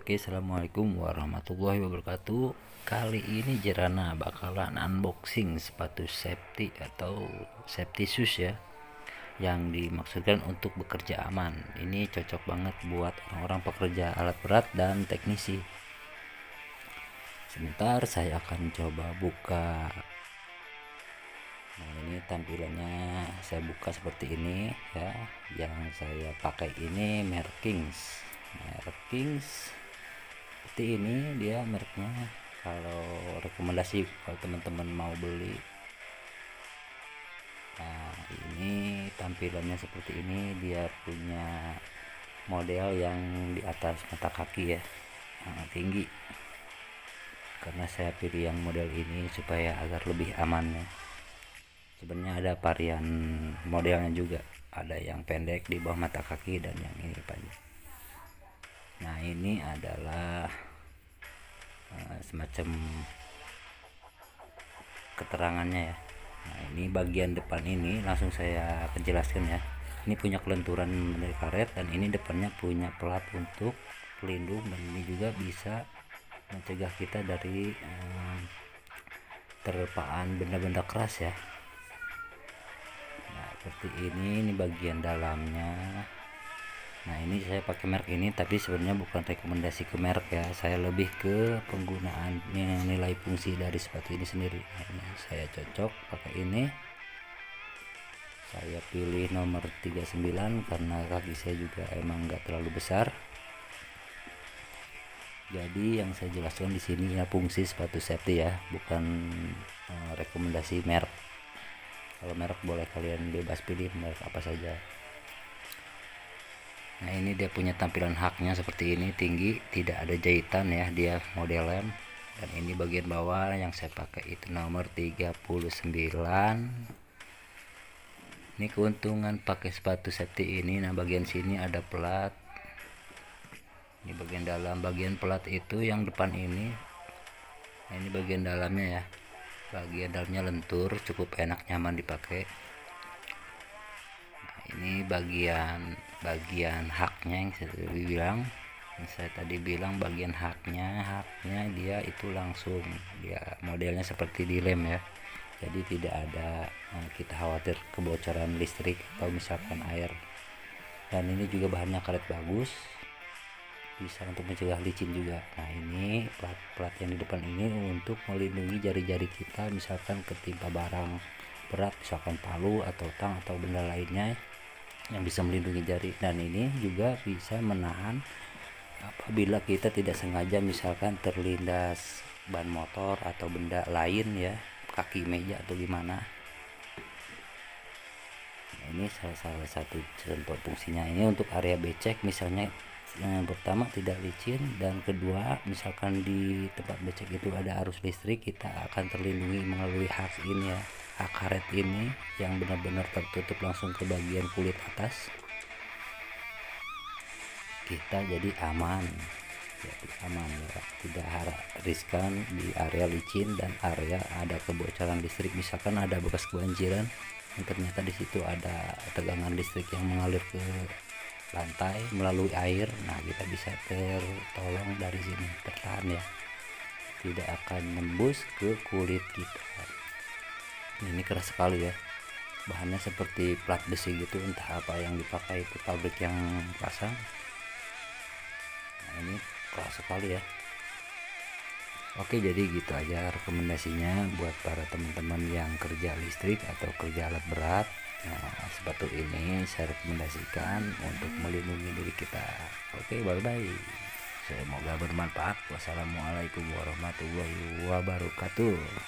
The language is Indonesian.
Oke, assalamualaikum warahmatullahi wabarakatuh. Kali ini Jerana bakalan unboxing sepatu safety atau safety shoes ya, yang dimaksudkan untuk bekerja aman. Ini cocok banget buat orang-orang pekerja alat berat dan teknisi. Sebentar, saya akan coba buka. Nah, ini tampilannya saya buka seperti ini ya. Yang saya pakai ini merek Kings. Seperti ini dia mereknya. Kalau rekomendasi kalau teman-teman mau beli, nah ini tampilannya seperti ini. Dia punya model yang di atas mata kaki ya, yang tinggi. Karena saya pilih yang model ini supaya agar lebih aman ya. Sebenarnya ada varian modelnya juga, ada yang pendek di bawah mata kaki dan yang ini panjang. Nah, ini adalah semacam keterangannya ya. Nah, ini bagian depan ini langsung saya jelaskan ya. Ini punya kelenturan dari karet, dan ini depannya punya pelat untuk pelindung, dan ini juga bisa mencegah kita dari terpaan benda-benda keras ya. Nah, seperti ini bagian dalamnya. Nah, ini saya pakai merek ini, tapi sebenarnya bukan rekomendasi ke merek ya. Saya lebih ke penggunaan nilai fungsi dari sepatu ini sendiri. Nah, ini saya cocok pakai ini. Saya pilih nomor 39 karena kaki saya juga emang nggak terlalu besar. Jadi yang saya jelaskan di sini ya fungsi sepatu safety ya, bukan rekomendasi merek. Kalau merek boleh kalian bebas pilih merek apa saja. Nah, ini dia punya tampilan haknya seperti ini, tinggi, tidak ada jahitan ya, dia model lem. Dan ini bagian bawah yang saya pakai itu nomor 39. Ini keuntungan pakai sepatu safety ini. Nah, bagian sini ada pelat. Ini bagian dalam, bagian pelat itu yang depan ini. Nah, ini bagian dalamnya ya. Bagian dalamnya lentur, cukup enak, nyaman dipakai. Nah, ini bagian haknya yang saya tadi bilang bagian haknya dia itu langsung dia modelnya seperti di lem ya. Jadi tidak ada kita khawatir kebocoran listrik atau misalkan air. Dan ini juga bahannya karet bagus, bisa untuk mencegah licin juga. Nah, ini plat yang di depan ini untuk melindungi jari-jari kita misalkan ketimpa barang berat, misalkan palu atau tang atau benda lainnya yang bisa melindungi jari. Dan ini juga bisa menahan apabila kita tidak sengaja misalkan terlindas ban motor atau benda lain ya, kaki meja atau gimana. Nah, ini salah satu contoh fungsinya. Ini untuk area becek misalnya, yang pertama tidak licin, dan kedua misalkan di tempat becek itu ada arus listrik, kita akan terlindungi melalui hak ini ya, hak karet ini yang benar-benar tertutup langsung ke bagian kulit atas. Kita jadi aman ya, tidak riskan di area licin dan area ada kebocoran listrik. Misalkan ada bekas kebanjiran yang ternyata di situ ada tegangan listrik yang mengalir ke lantai melalui air. Nah, kita bisa tertolong dari sini, tertahan ya, tidak akan nembus ke kulit kita. Ini keras sekali ya, bahannya seperti plat besi gitu, entah apa yang dipakai itu pabrik yang pasang. Nah, ini keras sekali ya. Oke, jadi gitu aja rekomendasinya buat para teman-teman yang kerja listrik atau kerja alat berat. Nah, sepatu ini saya rekomendasikan untuk melindungi diri kita. Oke, bye bye, semoga bermanfaat. Wassalamualaikum warahmatullahi wabarakatuh.